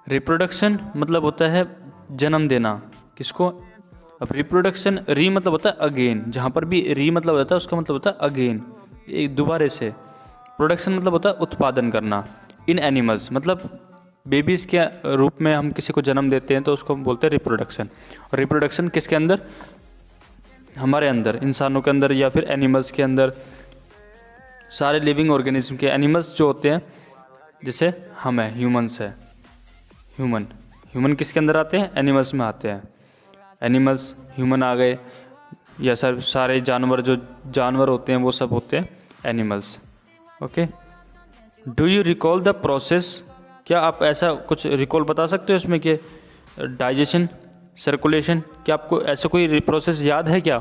Reproduction मतलब होता है जन्म देना, किसको? अब रिप्रोडक्शन, री मतलब होता है अगेन, जहाँ पर भी री मतलब होता है उसका मतलब होता है अगेन, एक दोबारे से। प्रोडक्शन मतलब होता है उत्पादन करना। इन एनिमल्स मतलब बेबीज़ के रूप में हम किसी को जन्म देते हैं तो उसको हम बोलते हैं रिप्रोडक्शन। और रिप्रोडक्शन किसके अंदर? हमारे अंदर, इंसानों के अंदर या फिर एनिमल्स के अंदर, सारे लिविंग ऑर्गेनिज्म के। एनिमल्स जो होते हैं जैसे हम हैं, ह्यूमंस है, ह्यूमन किसके अंदर आते हैं? एनिमल्स में आते हैं। एनिमल्स, ह्यूमन आ गए, या सर सारे जानवर, जो जानवर होते हैं वो सब होते हैं animals. Okay, do you recall the process? क्या आप ऐसा कुछ रिकॉल बता सकते हो इसमें कि डाइजेशन, सर्कुलेशन, क्या आपको ऐसा कोई प्रोसेस याद है क्या?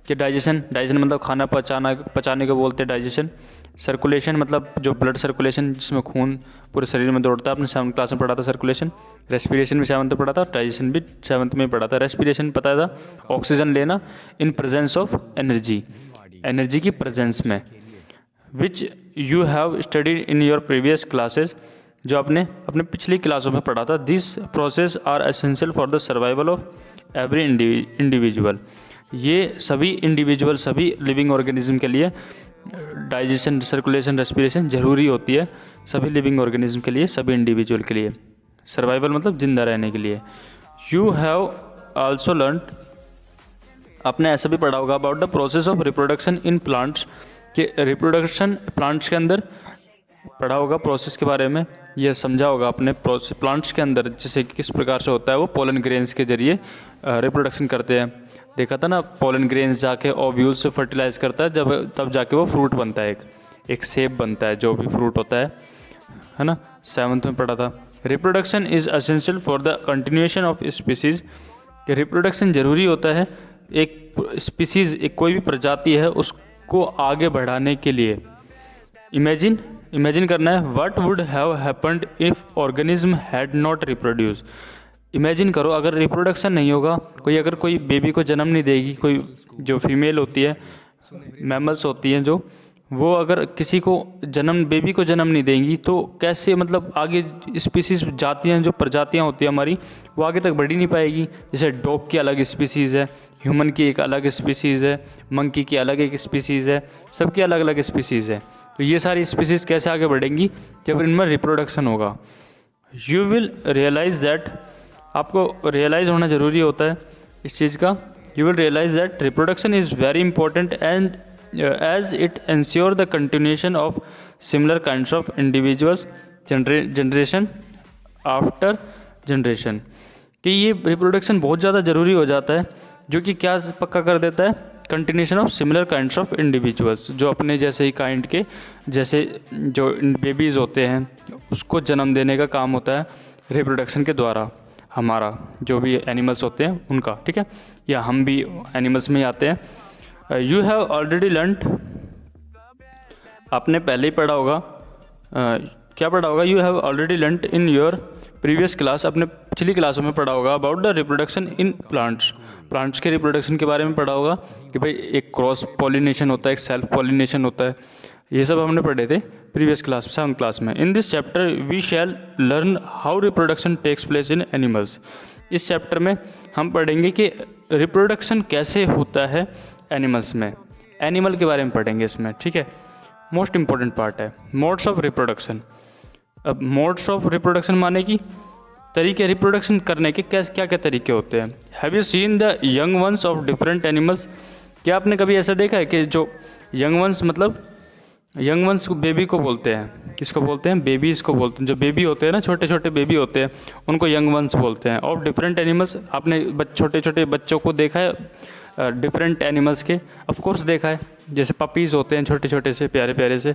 कि डाइजेशन मतलब खाना पचाने को बोलते हैं डाइजेशन। सर्कुलेशन मतलब जो ब्लड सर्कुलेशन, जिसमें खून पूरे शरीर में दौड़ता है, आपने 7th क्लास में पढ़ा था सर्कुलेशन। रेस्पिरेशन भी 7th में पढ़ा था, डाइजेशन भी 7th में पढ़ा था। रेस्पिरेशन पता था, ऑक्सीजन लेना in presence of energy, energy की प्रेजेंस में। Which you have studied in your previous classes, जो आपने अपने पिछली क्लासों में पढ़ा था। This process are essential for the survival of every individual. ये सभी इंडिविजुअल, सभी लिविंग ऑर्गेनिज्म के लिए डाइजेशन, सर्कुलेशन, रेस्पिरेशन ज़रूरी होती है, सभी लिविंग ऑर्गेनिज्म के लिए, सभी इंडिविजुअल के लिए। सर्वाइवल मतलब जिंदा रहने के लिए। यू हैव आल्सो लर्न, आपने ऐसा भी पढ़ा होगा, about the process of reproduction in plants, कि रिप्रोडक्शन प्लांट्स के अंदर पढ़ा होगा, प्रोसेस के बारे में ये समझा होगा आपने। प्लांट्स के अंदर जैसे किस प्रकार से होता है, वो पोलन ग्रेन्स के जरिए रिप्रोडक्शन करते हैं। देखा था ना, पोलन ग्रेन्स जाके ओव्यूल से फर्टिलाइज करता है, जब तब जाके वो फ्रूट बनता है, एक सेब बनता है, जो भी फ्रूट होता है ना। 7th में पढ़ा था। Reproduction is essential for the continuation of species, कि रिप्रोडक्शन जरूरी होता है एक स्पीसीज, एक कोई भी प्रजाति है उसको आगे बढ़ाने के लिए। इमेजिन करना है, what would have happened if organism had not reproduce. Imagine करो अगर रिप्रोडक्शन नहीं होगा, अगर कोई बेबी को जन्म नहीं देगी, कोई जो फीमेल होती है, मैमल्स होती हैं जो, वो अगर किसी को बेबी को जन्म नहीं देंगी तो कैसे, मतलब आगे स्पीसीज, जातियाँ, जो प्रजातियाँ होती हैं हमारी, वो आगे तक बढ़ ही नहीं पाएगी। जैसे डॉग की अलग स्पीसीज़ है, ह्यूमन की एक अलग स्पीसीज़ है, मंकी की अलग एक स्पीसीज़ है, सबकी अलग अलग स्पीसीज़ है। तो ये सारी स्पीसीज़ कैसे आगे बढ़ेंगी? जब इनमें रिप्रोडक्शन होगा। यू विल रियलाइज़ दैट, आपको रियलाइज़ होना ज़रूरी होता है इस चीज़ का। You will realise that reproduction is very important and as it ensure the continuation of similar kinds of individuals generation after generation, कि ये रिप्रोडक्शन बहुत ज़्यादा ज़रूरी हो जाता है, जो कि क्या पक्का कर देता है? Continuation of similar kinds of individuals, जो अपने जैसे ही काइंड के, जैसे जो बेबीज़ होते हैं उसको जन्म देने का काम होता है रिप्रोडक्शन के द्वारा, हमारा जो भी एनिमल्स होते हैं उनका, ठीक है, या हम भी एनिमल्स में ही आते हैं। यू हैव ऑलरेडी लर्नड, आपने पहले ही पढ़ा होगा, क्या पढ़ा होगा? You have already learned in your previous class, अपने पिछली क्लासों में पढ़ा होगा, about the reproduction in plants के रिप्रोडक्शन के बारे में पढ़ा होगा, कि भाई एक क्रॉस पॉलिनेशन होता है, एक सेल्फ पॉलिनेशन होता है। ये सब हमने पढ़े थे प्रीवियस क्लास, 7th क्लास में। In this chapter we shall learn how reproduction takes place in animals. इस चैप्टर में हम पढ़ेंगे कि रिप्रोडक्शन कैसे होता है एनिमल्स में, एनिमल के बारे में पढ़ेंगे इसमें, ठीक है। मोस्ट इंपॉर्टेंट पार्ट है मोड्स ऑफ रिप्रोडक्शन। अब मोड्स ऑफ रिप्रोडक्शन माने कि तरीके रिप्रोडक्शन करने के क्या क्या तरीके होते हैं। Have you seen the young ones of different animals, क्या आपने कभी ऐसा देखा है कि जो यंग वंस, मतलब यंग वंस बेबी को बोलते हैं, किसको बोलते हैं? बेबीज़ को बोलते हैं। जो बेबी होते हैं ना, छोटे छोटे बेबी होते हैं, उनको यंग वंस बोलते हैं। ऑफ डिफरेंट एनिमल्स, आपने छोटे छोटे बच्चों को देखा है डिफरेंट एनिमल्स के? ऑफ कोर्स देखा है। जैसे पपीज़ होते हैं छोटे छोटे से, प्यारे प्यारे से,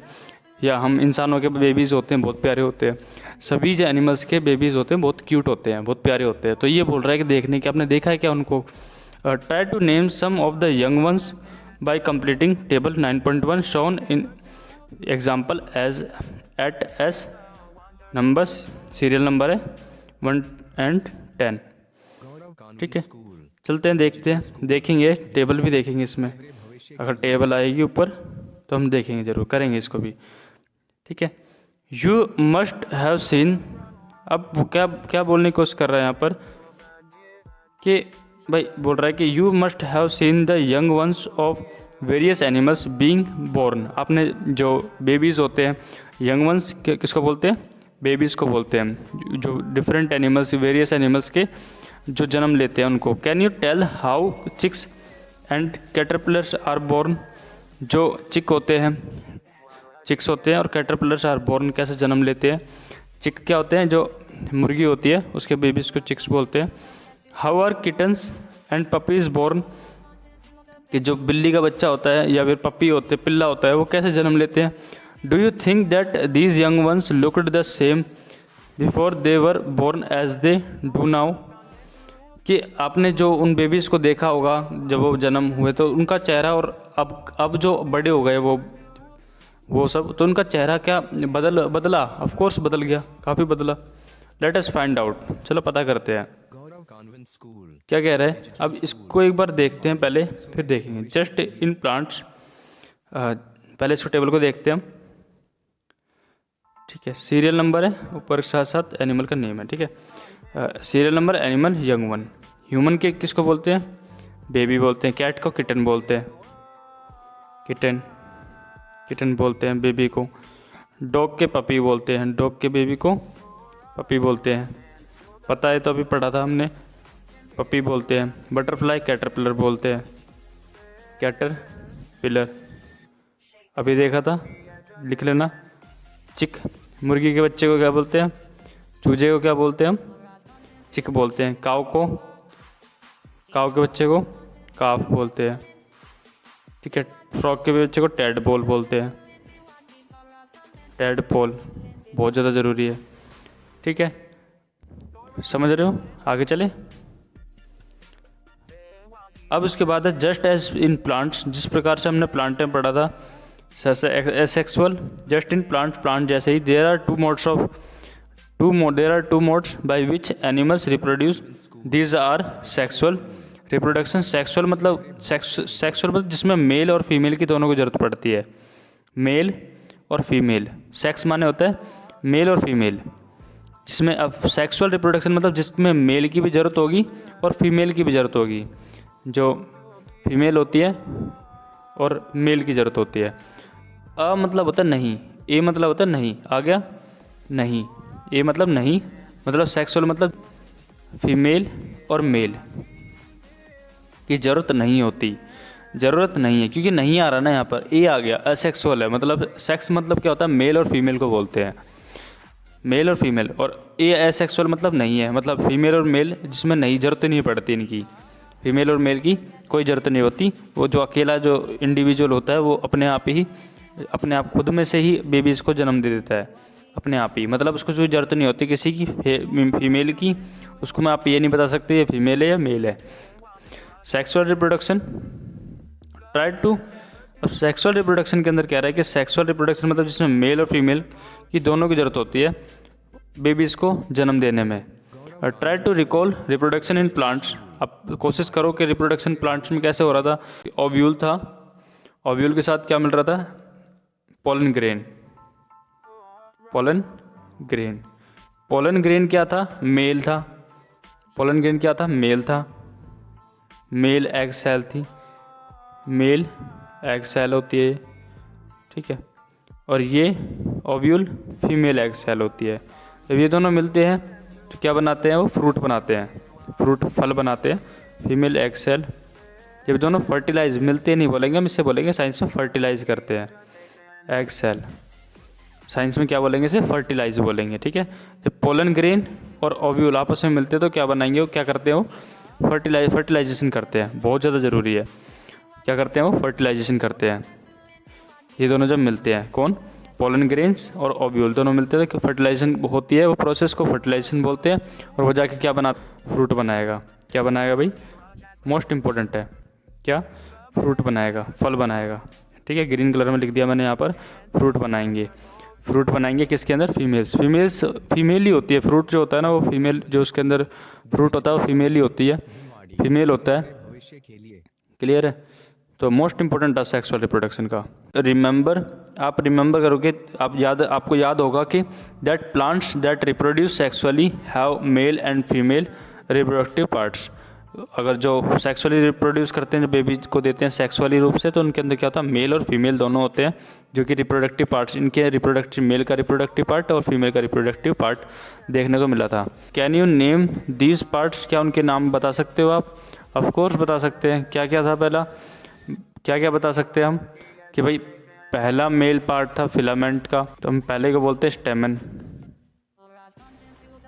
या हम इंसानों के बेबीज़ होते हैं, बहुत प्यारे होते हैं। सभी जो एनिमल्स के बेबीज़ होते हैं बहुत क्यूट होते हैं, बहुत प्यारे होते हैं। तो ये बोल रहा है कि देखने के, आपने देखा है क्या उनको? Try to name some of the young ones by completing table 9.1 shown in example as at S numbers, serial number है 1 and 10, ठीक है। चलते हैं, देखते हैं, देखेंगे टेबल भी देखेंगे इसमें। अगर टेबल आएगी ऊपर तो हम देखेंगे, जरूर करेंगे इसको भी, ठीक है। यू मस्ट हैव सीन, अब वो क्या क्या बोलने की कोशिश कर रहा है यहाँ पर कि भाई बोल रहा है कि you must have seen the young ones of various animals being born. आपने जो बेबीज़ होते हैं, यंग वंस किसको बोलते हैं? बेबीज़ को बोलते हैं, जो डिफरेंट एनिमल्स, वेरियस एनिमल्स के जो जन्म लेते हैं उनको। Can you tell how chicks and caterpillars are born? जो चिक होते हैं, चिक्स होते हैं, और कैटरपिलर्स आर बोर्न कैसे जन्म लेते हैं? चिक क्या होते हैं? जो मुर्गी होती है उसके बेबीज़ को चिक्स बोलते हैं। How are kittens and puppies born? कि जो बिल्ली का बच्चा होता है या फिर पपी होते, पिल्ला होता है, वो कैसे जन्म लेते हैं? Do you think that these young ones looked the same before they were born as they do now? कि आपने जो उन बेबीज़ को देखा होगा जब वो जन्म हुए, तो उनका चेहरा और अब जो बड़े हो गए वो सब, तो उनका चेहरा क्या बदला? ऑफ कोर्स बदल गया, काफ़ी बदला। लेट अस फाइंड आउट, चलो पता करते हैं क्या कह रहा है। अब इसको एक बार देखते हैं पहले, फिर देखेंगे। जस्ट इन प्लांट्स, पहले इसको टेबल को देखते हैं हम, ठीक है। सीरियल नंबर है ऊपर, साथ साथ एनिमल का नेम है, ठीक है। Serial number, animal, young one. Human के किसको बोलते हैं? बेबी बोलते हैं। कैट को किटन बोलते हैं, किटन बोलते हैं बेबी को। डॉग के पपी बोलते हैं, डॉग के बेबी को पपी बोलते हैं, पता है, तो अभी पढ़ा था हमने, पपी बोलते हैं। बटरफ्लाई कैटरपिलर बोलते हैं, कैटरपिलर अभी देखा था, लिख लेना। चिक, मुर्गी के बच्चे को क्या बोलते हैं? चूजे को क्या बोलते हैं हम? चिक बोलते हैं। काव के बच्चे को काफ बोलते हैं, ठीक है। फ्रॉग के बच्चे को टैडपोल बोलते हैं, टैडपोल, बहुत ज़्यादा ज़रूरी है, ठीक है। समझ रहे हो? आगे चले। अब उसके बाद है जस्ट एज इन प्लांट्स, जिस प्रकार से हमने प्लांट में पढ़ा था एसेक्सुअल, जस्ट इन प्लांट जैसे ही। There are two modes by which animals reproduce, these are sexual reproduction. Sexual मतलब जिसमें मेल और फीमेल की दोनों को जरूरत पड़ती है, मेल और फीमेल। सेक्स माने होता है मेल और फीमेल, जिसमें अब सेक्सुअल रिप्रोडक्शन मतलब जिसमें मेल की भी ज़रूरत होगी और फीमेल की भी ज़रूरत होगी। जो फीमेल होती है और मेल की ज़रूरत होती है। अ मतलब होता है नहीं, ए मतलब होता है नहीं, आ गया नहीं, ए मतलब नहीं, मतलब सेक्सुअल मतलब फीमेल और मेल की ज़रूरत नहीं होती, ज़रूरत नहीं है, क्योंकि नहीं आ रहा ना यहाँ पर, ए आ गया। असेक्सुअल है, मतलब सेक्स मतलब क्या होता है? मेल और फीमेल को बोलते हैं, मेल और फीमेल। और ए एसेक्सुअल मतलब नहीं है, मतलब फीमेल और मेल जिसमें नहीं, ज़रूरत नहीं पड़ती इनकी, फीमेल और मेल की कोई ज़रूरत नहीं होती। वो जो अकेला जो इंडिविजुअल होता है वो अपने आप खुद में से ही बेबीज़ को जन्म दे देता है, अपने आप ही, मतलब उसको कोई ज़रूरत नहीं होती किसी की फीमेल की। उसको मैं आप ये नहीं बता सकते ये फीमेल है या मेल है। सेक्सुअल रिप्रोडक्शन ट्राई टू, अब सेक्सुअल रिप्रोडक्शन के अंदर कह रहा है कि सेक्सुअल रिप्रोडक्शन मतलब जिसमें मेल और फीमेल की दोनों की ज़रूरत होती है बेबीज़ को जन्म देने में। और try to recall reproduction in plants, अब कोशिश करो कि रिप्रोडक्शन प्लांट्स में कैसे हो रहा था। ओव्यूल था, ओव्यूल के साथ क्या मिल रहा था? पोलन ग्रेन, पोलन ग्रेन क्या था? मेल था। पोलन ग्रेन क्या था? मेल था। मेल एग सेल थी, मेल एग सेल होती है, ठीक है। और ये ओव्यूल फीमेल एग सेल होती है। जब ये दोनों मिलते हैं तो क्या बनाते हैं? वो फ्रूट बनाते हैं, फ्रूट फल बनाते हैं, फीमेल एग सेल। जब दोनों फर्टिलाइज, मिलते नहीं बोलेंगे हम, इससे बोलेंगे साइंस में फर्टिलाइज करते हैं, एग सेल। साइंस में क्या बोलेंगे? इसे फर्टिलाइज बोलेंगे, ठीक है। जब पोलन ग्रेन और ओव्यूल आपस में मिलते हैं तो क्या बनाएंगे? वो क्या करते हैं? वो फर्टिलाइजेशन करते हैं, बहुत ज़्यादा ज़रूरी है। क्या करते हैं? वो फर्टिलाइजेशन करते हैं। ये दोनों जब मिलते हैं, कौन? पोलन ग्रेन्स और ओव्यूल दोनों मिलते हैं तो फर्टिलाइजेशन होती है, वो प्रोसेस को फर्टिलाइजेशन बोलते हैं। और वो जाके क्या बना? फ्रूट बनाएगा। क्या बनाएगा भाई? मोस्ट इंपॉर्टेंट है, क्या? फ्रूट बनाएगा, फल बनाएगा, ठीक है। ग्रीन कलर में लिख दिया मैंने यहाँ पर, फ्रूट बनाएंगे। फ्रूट बनाएंगे किसके अंदर? फीमेल ही होती है। फ्रूट जो होता है ना वो फीमेल, जो उसके अंदर फ्रूट होता है वो फीमेल ही होती है, फीमेल होता है। क्लियर है? तो मोस्ट इंपॉर्टेंट था सेक्सुअल रिप्रोडक्शन का। रिमेंबर, आप रिमेंबर करोगे, आपको याद होगा कि that plants that reproduce sexually have male and female reproductive parts. अगर जो सेक्सुअली रिप्रोड्यूस करते हैं, जो बेबी को देते हैं सेक्सुअली रूप से, तो उनके अंदर क्या होता है, मेल और फीमेल दोनों होते हैं, जो कि रिप्रोडक्टिव पार्ट्स, इनके रिप्रोडक्टिव, मेल का रिप्रोडक्टिव पार्ट और फीमेल का रिप्रोडक्टिव पार्ट देखने को मिला था। Can you name these parts, क्या उनके नाम बता सकते हो आप? ऑफकोर्स बता सकते हैं। क्या क्या था पहला, क्या क्या बता सकते हैं हम कि भाई पहला मेल पार्ट था फिलामेंट का, तो हम पहले को बोलते हैं स्टेमन।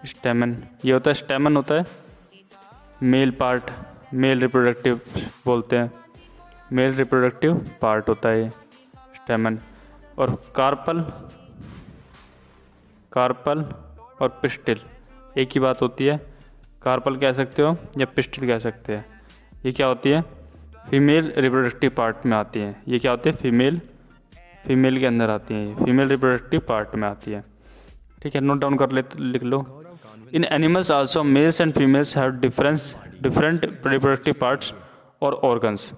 स्टेमन ये होता है, स्टेमन होता है मेल पार्ट, मेल रिप्रोडक्टिव बोलते हैं, मेल रिप्रोडक्टिव पार्ट होता है ये स्टेमन। और कार्पल, कार्पल और पिस्टिल एक ही बात होती है। कार्पल कह सकते हो या पिस्टिल कह सकते हैं। ये क्या होती है, फीमेल रिप्रोडक्टिव पार्ट में आती हैं। ये क्या होती है, फीमेल के अंदर आती हैं, ये फीमेल रिप्रोडक्टिव पार्ट में आती है। ठीक है, नोट डाउन कर ले, लिख लो। In animals also males and females have different reproductive parts और ऑर्गन्स।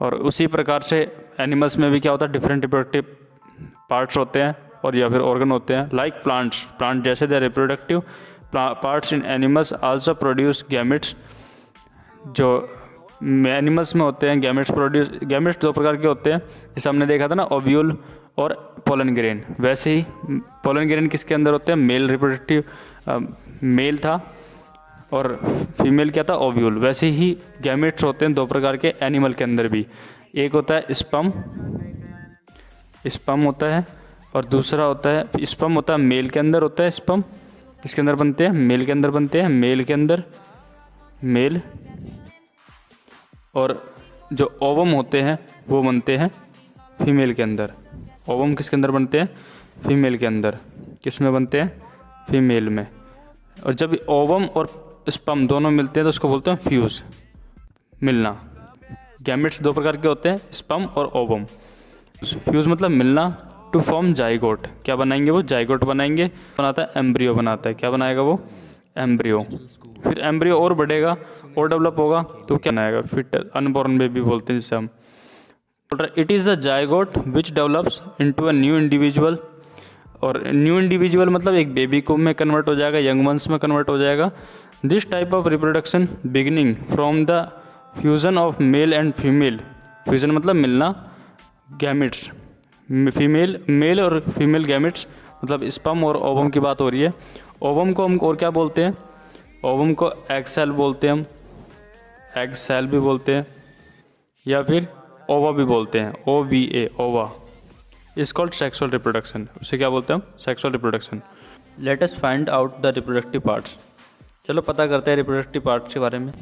और उसी प्रकार से एनिमल्स में भी क्या होता है, डिफरेंट रिप्रोडक्टिव पार्ट्स होते हैं और या फिर ऑर्गन होते हैं। लाइक प्लांट जैसे they reproductive parts in animals also produce gametes. जो एनिमल्स में होते हैं गैमेट्स दो प्रकार के होते हैं, जैसे हमने देखा था ना, ओव्यूल और पोलन ग्रेन। वैसे ही पोलन ग्रेन किसके अंदर होते हैं, मेल रिप्रोडक्टिव मेल था और फीमेल क्या था, ओव्यूल। वैसे ही गैमेट्स होते हैं दो प्रकार के एनिमल के अंदर भी। एक होता है स्पर्म होता है, और दूसरा होता है, स्पर्म होता है मेल के अंदर होता है। स्पर्म किसके अंदर बनते हैं, मेल के अंदर बनते हैं, मेल के अंदर मेल। और जो ओवम होते हैं वो बनते हैं फीमेल के अंदर। ओवम किसके अंदर बनते हैं, फीमेल के अंदर। किस में बनते हैं, फीमेल में। और जब ओवम और स्पर्म दोनों मिलते हैं तो उसको बोलते हैं फ्यूज, मिलना। गैमेट्स दो प्रकार के होते हैं, स्पर्म और ओवम। फ्यूज मतलब मिलना। टू फॉर्म जाइगोट, क्या बनाएंगे वो, जाइगोट बनाएंगे। बनाता है एम्ब्रियो बनाता है, क्या बनाएगा वो, एम्ब्रियो। फिर एम्ब्रियो और बढ़ेगा और डेवलप होगा तो क्या बनाएगा, फिर अनबॉर्न बेबी बोलते हैं जिसे हम। It is the zygote which develops into a new individual. और न्यू इंडिविजुअल मतलब एक बेबी को में कन्वर्ट हो जाएगा, यंग वंस में कन्वर्ट हो जाएगा। This type of reproduction beginning from the fusion of male and female. Fusion मतलब मिलना, गैमेट्स, मेल और फीमेल गैमेट्स, मतलब स्पर्म और ओवम की बात हो रही है। ओवम को हम और क्या बोलते हैं, ओवम को एग सेल बोलते हैं हम, एग सेल भी बोलते हैं, या फिर ओवा भी बोलते हैं, OVA, ओवा। Is called sexual reproduction. उसे क्या बोलते हैं हम, sexual reproduction. Let us find out the reproductive parts. चलो पता करते हैं रिप्रोडक्टिव पार्ट्स के बारे में।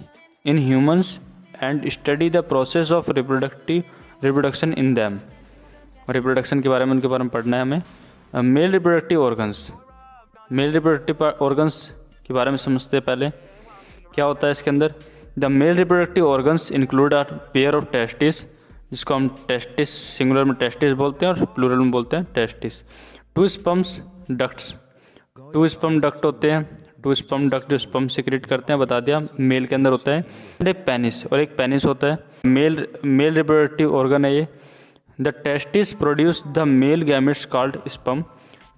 In humans and study the process of reproduction in them. Reproduction के बारे में, उनके बारे में पढ़ना है हमें। Mail reproductive organs, mail reproductive organs के बारे में समझते हैं पहले। क्या होता है इसके अंदर, the male reproductive organs include are pair of testis, जिसको हम टेस्टिस सिंगुलर में टेस्टिस बोलते हैं और प्लूरल में बोलते हैं testis. Two sperms ducts, two sperm duct होते हैं। टू स्पर्म डक्ट जो स्पर्म सिक्रेट करते हैं, बता दिया, मेल के अंदर होता है। एक पेनिस, और एक पेनिस होता है। मेल रिप्रोडक्टिव ऑर्गन है ये। The testis produce the male gametes called sperm.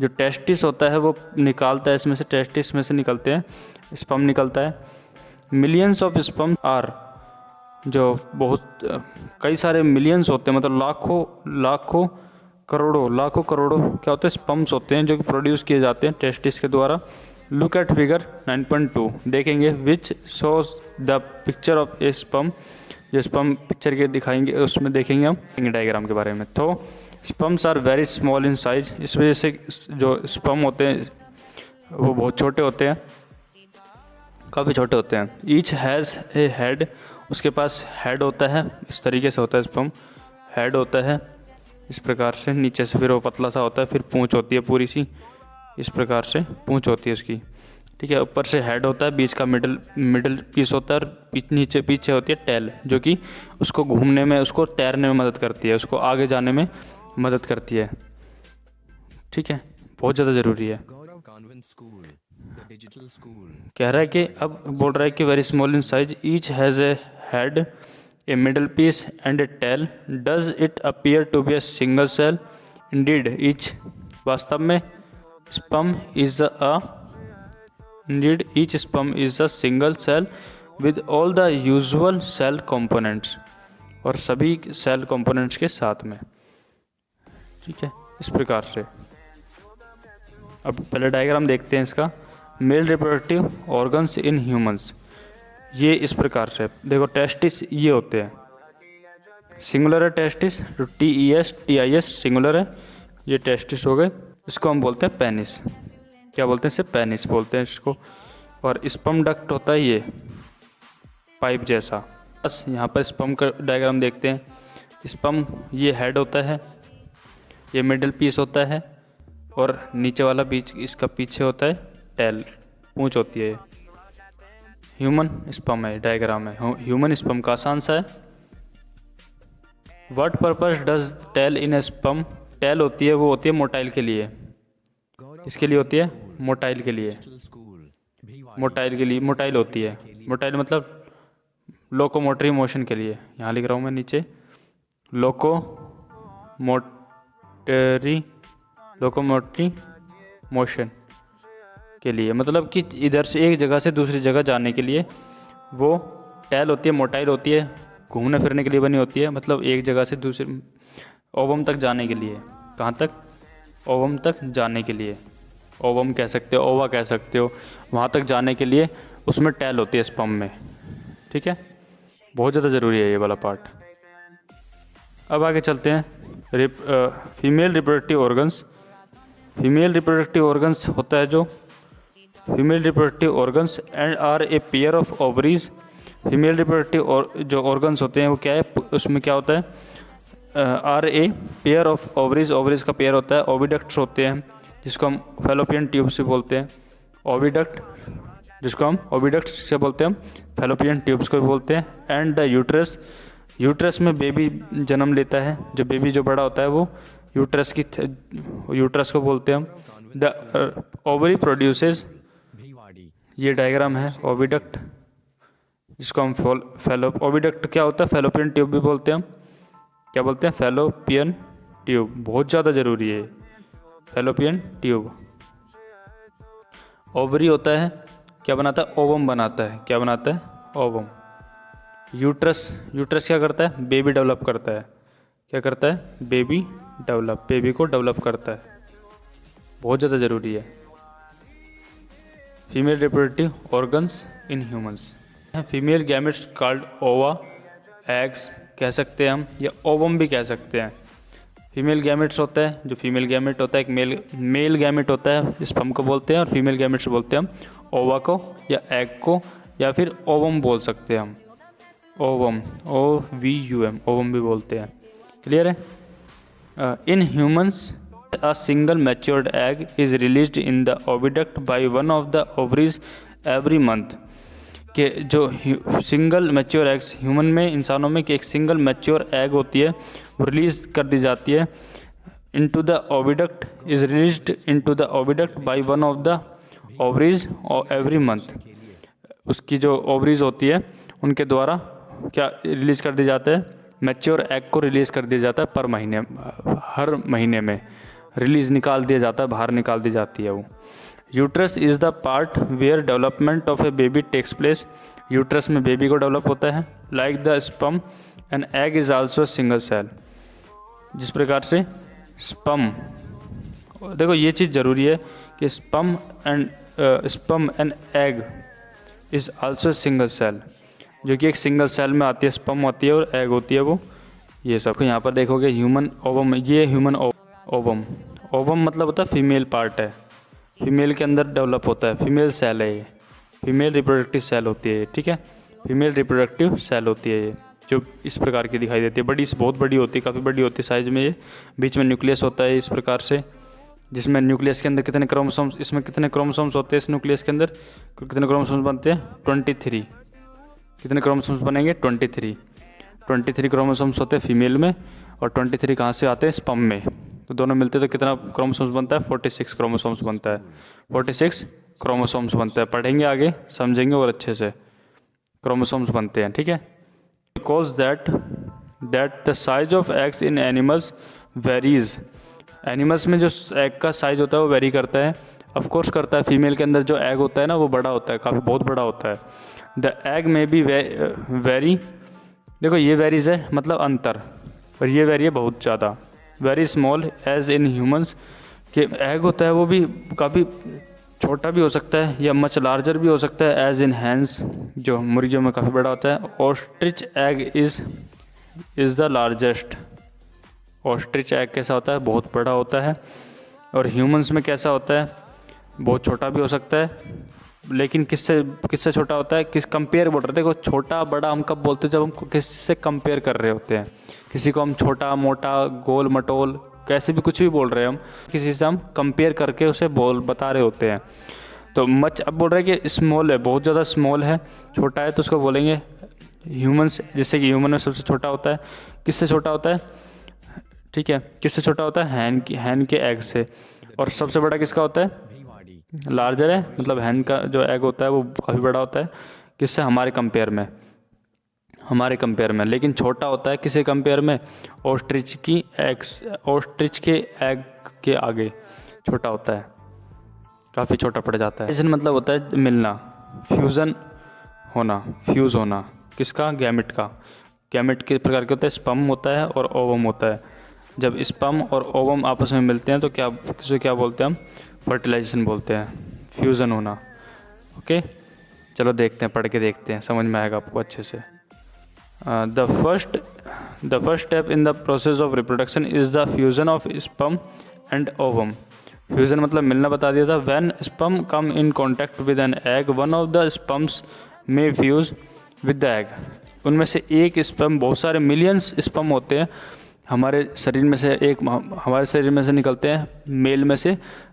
जो टेस्टिस होता है वो निकालता है, इसमें से टेस्टिस में से निकलते हैं, स्पर्म निकलता है। मिलियंस ऑफ स्पर्म आर, जो बहुत कई सारे मिलियंस होते हैं, मतलब लाखों करोड़ों क्या होते हैं, स्पर्म्स होते हैं जो कि प्रोड्यूस किए जाते हैं टेस्टिस के द्वारा। लुक एट फिगर 9.2 देखेंगे, which shows the picture of A sperm. जो स्पर्म पिक्चर के दिखाएंगे उसमें देखेंगे हम डायग्राम के बारे में। तो sperms are very small in size, इस वजह से जो स्पर्म होते हैं वो बहुत छोटे होते हैं, काफ़ी छोटे होते हैं। ईच हैज़ ए हेड, उसके पास हेड होता है, इस तरीके से होता है स्पर्म, हेड होता है इस प्रकार से, नीचे से फिर वो पतला सा होता है, फिर पूंछ होती है पूरी सी, इस प्रकार से पूंछ होती है उसकी। ठीक है, ऊपर से हेड होता है, बीच का मिडल पीस होता है, और नीचे पीछे होती है टेल, जो कि उसको घूमने में, उसको तैरने में मदद करती है, उसको आगे जाने में मदद करती है। ठीक है, बहुत ज़्यादा ज़रूरी है। कह रहा है कि अब बोल रहा है कि very small in size, each has a head, a middle piece and a tail, does it appear to be a single cell? Indeed each, वास्तव में sperm is a Indeed, each sperm is a single cell with all the usual cell components, और सभी cell components के साथ में। ठीक है, इस प्रकार से। अब पहले डायग्राम देखते हैं इसका। Mail reproductive organs in humans, ये इस प्रकार से देखो। टेस्टिस ये होते हैं, सिंगुलर है टेस्टिस, TESTIS सिंगुलर है, ये टेस्टिस हो गए। इसको हम बोलते हैं पेनिस। क्या बोलते हैं इसे? पेनिस बोलते हैं इसको। और स्पर्म डक्ट होता है ये पाइप जैसा। बस यहाँ पर स्पर्म का डायग्राम देखते हैं। स्पर्म ये हेड होता है, ये मिडिल पीस होता है, और नीचे वाला बीच इसका पीछे होता है टेल, पूंछ होती है। ह्यूमन स्पर्म है, डायग्राम है। ह्यूमन स्पर्म का आसान सा है। What purpose does tail in a sperm? Tail होती है, वो होती है मोटाइल के लिए। इसके लिए होती है मोटाइल के लिए, मोटाइल के लिए मोटाइल होती है। मोटाइल मतलब लोकोमोटरी मोशन के लिए। यहाँ लिख रहा हूँ मैं नीचे, लोकोमोटरी मोशन के लिए, मतलब कि इधर से एक जगह से दूसरी जगह जाने के लिए वो टेल होती है, मोटाइल होती है, घूमने फिरने के लिए बनी होती है। मतलब एक जगह से दूसरे ओवम तक जाने के लिए। कहाँ तक? ओवम तक जाने के लिए। ओवम कह सकते हो, ओवा कह सकते हो, वहाँ तक जाने के लिए उसमें टेल होती है स्पर्म में। ठीक है, बहुत ज़्यादा ज़रूरी है ये वाला पार्ट। अब आगे चलते हैं। Female reproductive organs. Female reproductive organs होता है जो female reproductive organs and are a pair of ovaries. Female reproductive जो ऑर्गन्स होते हैं वो क्या है? उसमें क्या होता है? Are a pair of ovaries, ovaries का पेयर होता है। ओविडक्ट्स होते हैं जिसको हम फैलोपियन ट्यूब से बोलते हैं। ओविडक्ट, जिसको हम ओविडक्ट से बोलते हैं, हम फैलोपियन ट्यूब्स को भी बोलते हैं। एंड द यूट्रस, यूट्रस में बेबी जन्म लेता है। जो बेबी जो बड़ा होता है वो यूट्रस को बोलते हैं हम। द ओवरी प्रोड्यूसेस, ये डायग्राम है ओविडक्ट, जिसको हम ओविडक्ट क्या होता है? फैलोपियन ट्यूब भी बोलते हैं हम। क्या बोलते हैं? फैलोपियन ट्यूब, बहुत ज़्यादा ज़रूरी है फैलोपियन ट्यूब। ओवरी होता है, क्या बनाता है? ओवम बनाता है। क्या बनाता है? ओवम। यूट्रस, यूट्रस क्या करता है? बेबी डेवलप करता है। क्या करता है? बेबी डेवलप, बेबी को डेवलप करता है। बहुत ज़्यादा ज़रूरी है। Female reproductive organs in humans. Female gametes called ओवा, एग्स कह सकते हैं हम, या ओवम भी कह सकते हैं। फीमेल गैमेट्स होता है, जो फीमेल गैमेट होता है, एक मेल गैमेट होता है, स्पर्म को बोलते हैं, और फीमेल गैमेट्स बोलते हैं हम ओवा को, या एग को, या फिर ओवम बोल सकते हैं हम। ओवम, OVUM, ओवम भी बोलते हैं। क्लियर है? In humans a single matured egg is released in the oviduct by one of the ovaries every month। कि जो सिंगल मैच्योर एग्स ह्यूमन में, इंसानों में, कि एक सिंगल मैच्योर एग होती है वो रिलीज कर दी जाती है into the oviduct, is released into the oviduct by one of the ovaries every month. उसकी जो ओवरीज होती है उनके द्वारा क्या रिलीज कर दी जाता है? मैच्योर एग को रिलीज कर दिया जाता है पर महीने, हर महीने में रिलीज निकाल दिया जाता है, बाहर निकाल दी जाती है वो। Uterus is the part where development of a baby takes place. Uterus में बेबी को डेवलप होता है। Like the sperm and egg is also single cell. जिस प्रकार से स्पर्म, देखो ये चीज़ ज़रूरी है कि sperm and egg is also single cell, जो कि एक सिंगल सेल में आती है। स्पर्म होती है और एग होती है वो। ये सब यहाँ पर देखोगे ह्यूमन ओवम, ये ह्यूमन ओवम, ओवम मतलब होता है फीमेल पार्ट है, फीमेल के अंदर डेवलप होता है, फीमेल सेल है ये, फीमेल रिप्रोडक्टिव सेल होती है ये। ठीक है, फीमेल रिप्रोडक्टिव सेल होती है ये, जो इस प्रकार की दिखाई देती है। बड़ी, बहुत बड़ी होती है, काफ़ी बड़ी होती है साइज़ में ये। बीच में न्यूक्लियस होता है इस प्रकार से, जिसमें न्यूक्लियस के अंदर कितने क्रोमोसोम्स, इसमें कितने क्रोमोसोम्स होते हैं इस न्यूक्लियस के अंदर? कितने क्रोमोसोम्स बनते हैं? 23। कितने क्रोमोसोम्स बनेंगे? 23 क्रोमोसोम्स होते हैं फीमेल में, और 23 कहाँ से आते हैं? स्पर्म में। तो दोनों मिलते तो कितना क्रोमोसोम्स बनता है? 46 क्रोमोसोम्स बनता है। 46 क्रोमोसोम्स बनता है। पढ़ेंगे आगे, समझेंगे और अच्छे से क्रोमोसोम्स बनते हैं। ठीक है, because that the size of eggs in animals varies. Animals में जो एग का साइज होता है वो वेरी करता है, ऑफ कोर्स करता है। फीमेल के अंदर जो एग होता है ना वो बड़ा होता है, काफ़ी बहुत बड़ा होता है। द एग में बी वेरी, देखो ये वेरीज है मतलब अंतर, और ये वेरी है बहुत ज़्यादा। Very small as in humans, कि एग होता है वो भी काफ़ी छोटा भी हो सकता है या मच लार्जर भी हो सकता है, एज इन हैंस, जो मुर्गियों में काफ़ी बड़ा होता है। Ostrich egg is the largest. Ostrich egg कैसा होता है, बहुत बड़ा होता है। और ह्यूमंस में कैसा होता है, बहुत छोटा भी हो सकता है, लेकिन किससे छोटा होता है, किस कंपेयर बोल रहे थे। देखो छोटा बड़ा हम कब बोलते हैं, जब हम किससे कंपेयर कर रहे होते हैं। किसी को हम छोटा मोटा गोल मटोल कैसे भी कुछ भी बोल रहे हैं, हम किसी से हम कंपेयर करके उसे बता रहे होते हैं। तो मच अब बोल रहे हैं कि स्मॉल है, बहुत ज़्यादा स्मॉल है, छोटा है, तो उसको बोलेंगे ह्यूमंस। जैसे कि ह्यूमन में सबसे छोटा होता है, किससे छोटा होता है, ठीक है, किससे छोटा होता है, हैन के एग से। और सबसे बड़ा किसका होता है, लार्जर है, मतलब हैन का जो एग होता है वो काफ़ी बड़ा होता है, किससे, हमारे कंपेयर में। लेकिन छोटा होता है किसे कंपेयर में, ऑस्ट्रिच के एग के आगे छोटा होता है, काफ़ी छोटा पड़ जाता है। इसमें मतलब होता है मिलना, फ्यूज़ होना, किसका, गैमेट का। गैमेट के प्रकार के होता है, स्पर्म होता है और ओवम होता है। जब स्पर्म और ओवम आपस में मिलते हैं तो क्या बोलते हैं हम, फर्टिलाइजेशन बोलते हैं, फ्यूज़न होना। ओके, चलो देखते हैं, पढ़ के देखते हैं, समझ में आएगा आपको अच्छे से। The first step in the process of reproduction is the fusion of sperm and ovum. Fusion मतलब मिलना बता दिया था। When sperm come in contact with an egg, one of the sperms may fuse with the egg. उनमें से एक sperm, बहुत सारे मिलियंस स्पर्म होते हैं हमारे शरीर में से निकलते हैं,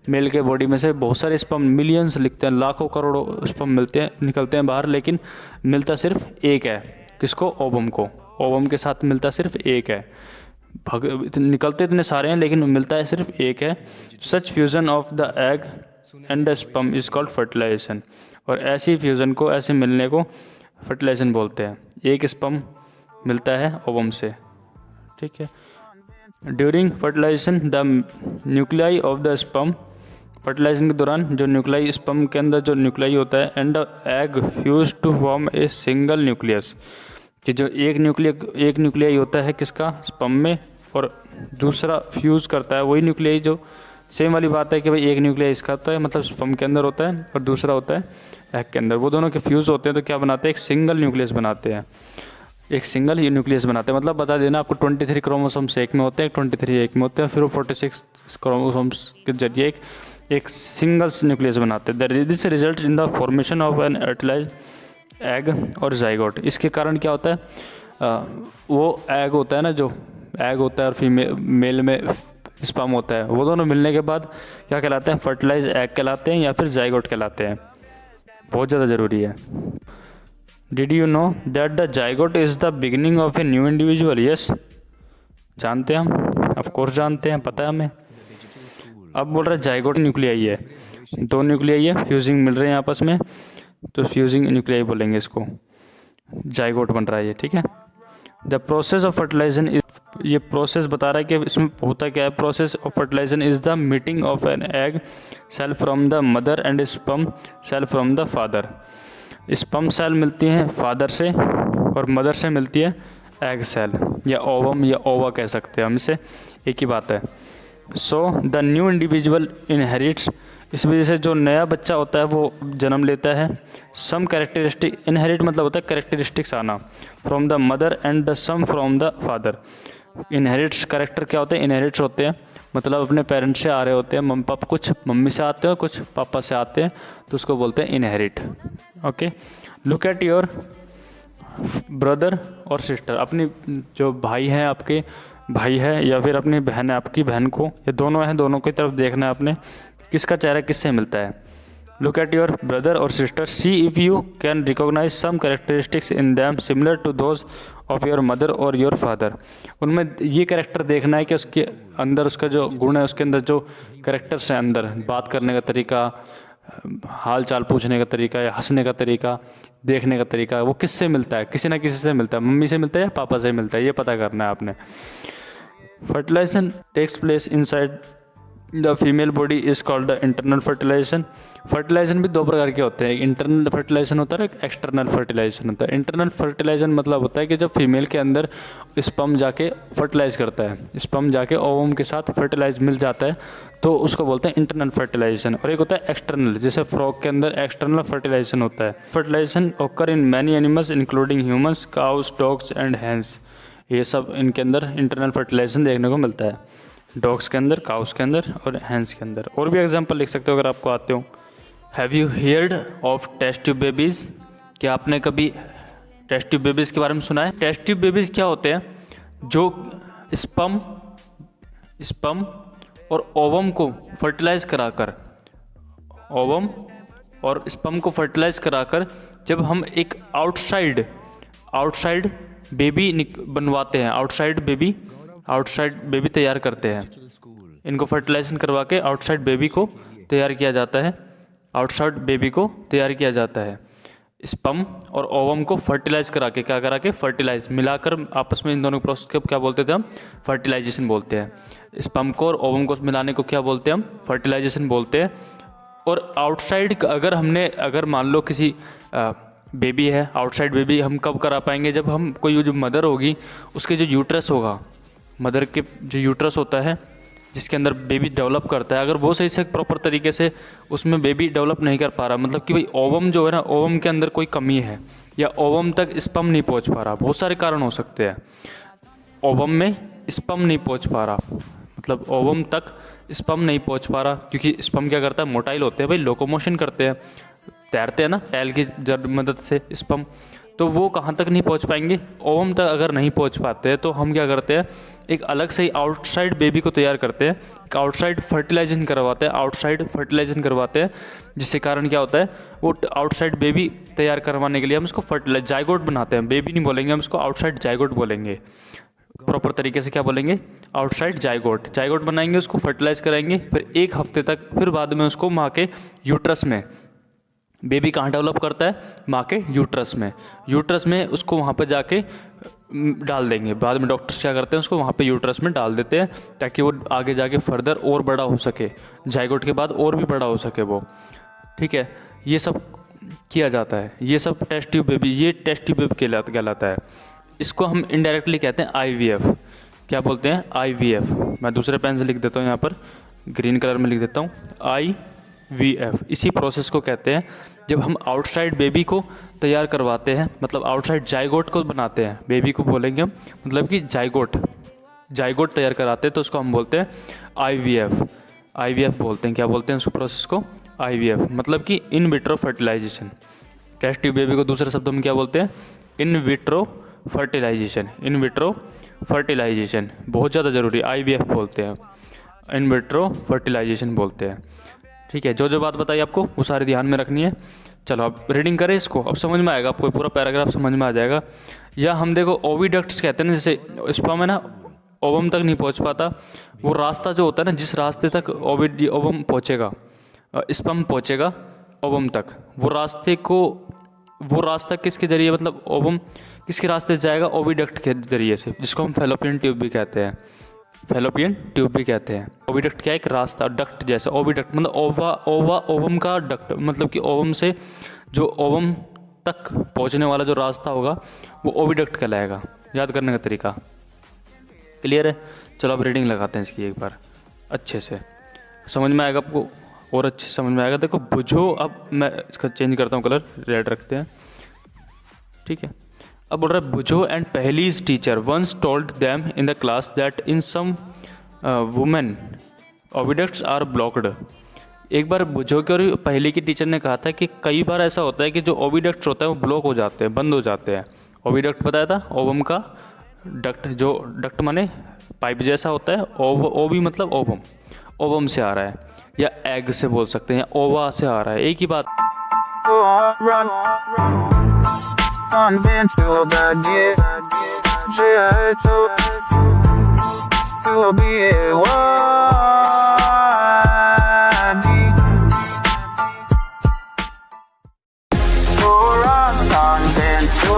मेल के बॉडी में से बहुत सारे स्पर्म, मिलियंस लिखते हैं, लाखों करोड़ों स्पर्म निकलते हैं बाहर, लेकिन मिलता सिर्फ एक है, किसको, ओवम को। ओवम के साथ मिलता सिर्फ एक है, निकलते इतने सारे हैं लेकिन मिलता है सिर्फ एक है। Such fusion of the egg and the sperm is called fertilisation. और ऐसी फ्यूज़न को, ऐसे मिलने को फर्टिलाइजेशन बोलते हैं। एक स्पर्म मिलता है ओवम से, ठीक है। During fertilisation the nuclei of the sperm, fertilisation के दौरान जो न्यूक्लियाई, स्पर्म के अंदर जो न्यूक्लियाई होता है, and the egg fuse to form a single nucleus, कि जो एक न्यूक्लियाई होता है किसका, स्पर्म में, और दूसरा फ्यूज़ करता है वही न्यूक्लियाई, जो सेम वाली बात है कि भाई एक न्यूक्लियाई इसका होता है, मतलब स्पर्म के अंदर होता है, और दूसरा होता है एग के अंदर। वो दोनों के फ्यूज़ होते हैं तो क्या बनाते हैं, एक सिंगल न्यूक्लियस बनाते हैं, मतलब बता देना आपको 23 क्रोमोसोम्स एक में होते हैं, 23 एक में होते हैं, फिर वो 46 क्रोमोसोम्स के जरिए एक सिंगल न्यूक्लियस बनाते हैं। This result in the formation of an fertilised egg और जाइगोट। इसके कारण क्या होता है, वो एग होता है ना, जो एग होता है और मेल में स्पर्म होता है, वो दोनों मिलने के बाद क्या कहलाते हैं, फर्टिलाइज एग कहलाते हैं या फिर जाइगोट कहलाते हैं। बहुत ज़्यादा ज़रूरी है। Did you know that the zygote is the beginning of a new individual? Yes, जानते हैं हम, ऑफ कोर्स जानते हैं, पता है हमें। अब बोल रहा है जाइगोट न्यूक्लियाई है, दो न्यूक्लियाई है, फ्यूजिंग मिल रहे हैं आपस में, तो फ्यूजिंग न्यूक्लियाई बोलेंगे इसको, जाइगोट बन रहा है ये, ठीक है। द प्रोसेस ऑफ फर्टिलाइजेशन, ये प्रोसेस बता रहा है कि इसमें होता क्या है। Process of fertilisation is the meeting of an egg cell from the mother and sperm cell from the father. Sperm cell मिलती हैं फादर से और मदर से मिलती है एग सेल, या ओवम या ओवा कह सकते हैं हम, इसे एक ही बात है। So the new individual inherits, इस वजह से जो नया बच्चा होता है वो जन्म लेता है सम कैरेक्टरिस्टिक, इनहेरिट मतलब होता है कैरेक्टरिस्टिक्स आना, from the mother and the some from the father. Inherits character क्या होते हैं, इनहेरिट्स होते हैं मतलब अपने पेरेंट्स से आ रहे होते हैं, कुछ मम्मी से आते हैं कुछ पापा से आते हैं, तो उसको बोलते हैं inherit. Okay, look at your brother और सिस्टर, अपनी जो भाई हैं, आपके भाई है या फिर अपनी बहन है, आपकी बहन को, ये दोनों हैं, दोनों की तरफ देखना है आपने, किसका चेहरा किससे मिलता है। लुक एट योर ब्रदर और sister, see if you can recognise some characteristics in them similar to those of your mother और योर फादर। उनमें ये कैरेक्टर देखना है कि उसके अंदर उसका जो गुण है, उसके अंदर जो कैरेक्टर्स हैं, अंदर बात करने का तरीका, हाल चाल पूछने का तरीका या हंसने का तरीका, देखने का तरीका, वो किससे मिलता है? किसी ना किसी से मिलता है, मम्मी से मिलता है या पापा से मिलता है, ये पता करना है आपने। Fertilisation takes place inside the female body is called the internal fertilisation. Fertilisation भी दो प्रकार के होते हैं, इंटरनल फर्टिलाइजेशन होता है, एक एक्सटर्नल फर्टिलाइजेशन होता है। इंटरनल फर्टिलाइजेशन मतलब होता है कि जब फीमेल के अंदर स्पर्म जाके फर्टिलाइज करता है, स्पर्म जाके ओवम के साथ फर्टिलाइज मिल जाता है, तो उसको बोलते हैं इंटरनल फर्टिलाइजेशन। और एक होता है एक्सटर्नल, जैसे फ्रॉग के अंदर एक्सटर्नल फर्टिलाइजेशन होता है। Fertilisation occur in many animals including humans, cows, dogs and hens. ये सब इनके अंदर इंटरनल फर्टिलाइजेशन देखने को मिलता है, डॉग्स के अंदर, काउस के अंदर और हैंस के अंदर। और भी एग्जांपल लिख सकते हो अगर आपको आते हो। Have you heard of test tube babies? क्या आपने कभी टेस्ट ट्यूब बेबीज़ के बारे में सुना है? टेस्ट ट्यूब बेबीज़ क्या होते हैं? जो स्पर्म और ओवम को फर्टिलाइज कराकर, ओवम और स्पर्म को फर्टिलाइज कराकर जब हम एक आउटसाइड बेबी बनवाते हैं, आउटसाइड बेबी तैयार करते हैं, इनको फर्टिलाइजेशन करवा के आउटसाइड बेबी को तैयार किया जाता है, आउटसाइड बेबी को तैयार किया जाता है। स्पर्म और ओवम को फर्टिलाइज करा के, क्या करा के? फर्टिलाइज मिलाकर आपस में, इन दोनों प्रोसेस को क्या बोलते थे हम? फर्टिलाइजेशन बोलते हैं। स्पर्म को और ओवम को मिलाने को क्या बोलते हैं हम? फर्टिलाइजेशन बोलते हैं। और आउटसाइड अगर मान लो किसी बेबी है, आउटसाइड बेबी हम कब करा पाएंगे? जब हम कोई जो मदर होगी उसके जो यूट्रस होगा, मदर के जो यूट्रस होता है जिसके अंदर बेबी डेवलप करता है, अगर वो सही से प्रॉपर तरीके से उसमें बेबी डेवलप नहीं कर पा रहा, मतलब कि भाई ओवम जो है ना, ओवम के अंदर कोई कमी है या ओवम तक स्पर्म नहीं पहुंच पा रहा, बहुत सारे कारण हो सकते हैं। ओवम में स्पर्म नहीं पहुंच पा रहा, मतलब ओवम तक स्पर्म नहीं पहुंच पा रहा, क्योंकि स्पर्म क्या करता है? मोटाइल होते हैं भाई, लोकोमोशन करते हैं, तैरते हैं ना टैल की मदद से स्पर्म, तो वो कहाँ तक नहीं पहुंच पाएंगे? ओवम तक अगर नहीं पहुंच पाते हैं तो हम क्या करते हैं? एक अलग से ही आउटसाइड बेबी को तैयार करते हैं, एक आउटसाइड फर्टिलाइजेशन करवाते हैं, जिससे कारण क्या होता है? वो आउटसाइड बेबी तैयार करवाने के लिए हम उसको जाइगोट बनाते हैं। बेबी नहीं बोलेंगे हम उसको, आउटसाइड जाइगोट बोलेंगे, प्रॉपर तरीके से क्या बोलेंगे? आउटसाइड जाइगोट बनाएंगे, उसको फर्टिलाइज कराएंगे, फिर एक हफ्ते तक, फिर बाद में उसको माँ के यूट्रस में, बेबी कहाँ डेवलप करता है? माँ के यूट्रस में उसको वहाँ पर जाके डाल देंगे। बाद में डॉक्टर्स क्या करते हैं? उसको वहाँ पे यूट्रस में डाल देते हैं ताकि वो आगे जाके फर्दर और बड़ा हो सके, जाइगोट के बाद और भी बड़ा हो सके वो, ठीक है। ये सब किया जाता है, ये सब टेस्ट ट्यूब बेबी कहलाता है। इसको हम इनडायरेक्टली कहते हैं IVF। क्या बोलते हैं? IVF। मैं दूसरे पेन से लिख देता हूँ, यहाँ पर ग्रीन कलर में लिख देता हूँ, IVF। इसी प्रोसेस को कहते हैं जब हम आउटसाइड बेबी को तैयार करवाते हैं, मतलब आउटसाइड जाइगोट को बनाते हैं, बेबी को बोलेंगे हम, मतलब कि जाइगोट तैयार कराते हैं, तो उसको हम बोलते हैं IVF बोलते हैं। क्या बोलते हैं उस प्रोसेस को? IVF, मतलब कि in vitro fertilization. Test tube baby को दूसरे शब्दों में क्या बोलते हैं? इन विट्रो फर्टिलाइजेशन बहुत ज़्यादा ज़रूरी, IVF बोलते हैं, इन विट्रो फर्टिलाइजेशन बोलते हैं, ठीक है। जो बात बताई आपको वो सारी ध्यान में रखनी है। चलो अब रीडिंग करें इसको, अब समझ में आएगा आपको, पूरा पैराग्राफ समझ में आ जाएगा। या हम देखो ओविडक्ट्स कहते हैं ना, जैसे स्पर्म है ना, ओवम तक नहीं पहुंच पाता, वो रास्ता जो होता है ना, जिस रास्ते तक ओवम पहुंचेगा, स्पर्म पहुंचेगा ओवम तक, वो रास्ता किसके जरिए, मतलब ओवम किसके रास्ते से जाएगा? ओविडक्ट के जरिए से, जिसको हम फैलोपियन ट्यूब भी कहते हैं। ओविडक्ट क्या है? एक रास्ता, डक्ट जैसा। ओविडक्ट मतलब ओवम का डक्ट, मतलब कि ओवम से जो ओवम तक पहुंचने वाला जो रास्ता होगा वो ओविडक्ट कहलाएगा। याद करने का तरीका क्लियर है? चलो अब रीडिंग लगाते हैं इसकी एक बार, अच्छे से समझ में आएगा आपको, और अच्छे से समझ में आएगा। देखो बुझो, अब मैं इसका चेंज करता हूँ कलर, रेड रखते हैं, ठीक है। अब बोल रहा है Bujho and Paheli's teacher once told them in the class that in some women oviducts are blocked. एक बार बुझो के और पहली की टीचर ने कहा था कि कई बार ऐसा होता है कि जो ओविडक्ट्स होता है वो ब्लॉक हो जाते हैं, बंद हो जाते हैं। ओविडक्ट बताया था, ओवम का डक्ट, जो डक्ट माने पाइप जैसा होता है, ओवी मतलब ओवम से आ रहा है, या एग से बोल सकते हैं, या ओवा से आ रहा है, एक ही बात।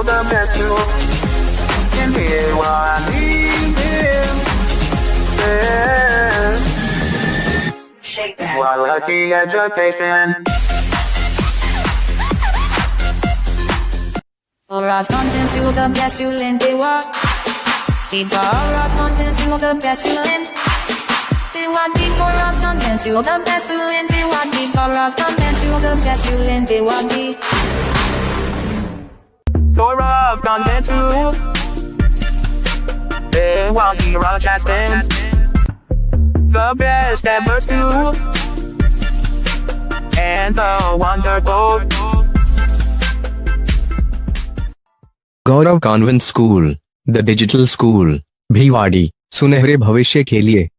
the best you can hear what we hear. While at the edge of taking. Or I've content to the best you lend they walk. Deeper of content to the best you lend. They want deeper of content to the best you lend. They want deeper of content to the best you lend. They want deep. Door of content to. They want the rock has been the best ever to. And the wonderful. Gaurav convent school, the digital school, Bhiwadi, सुनहरे भविष्य के लिए।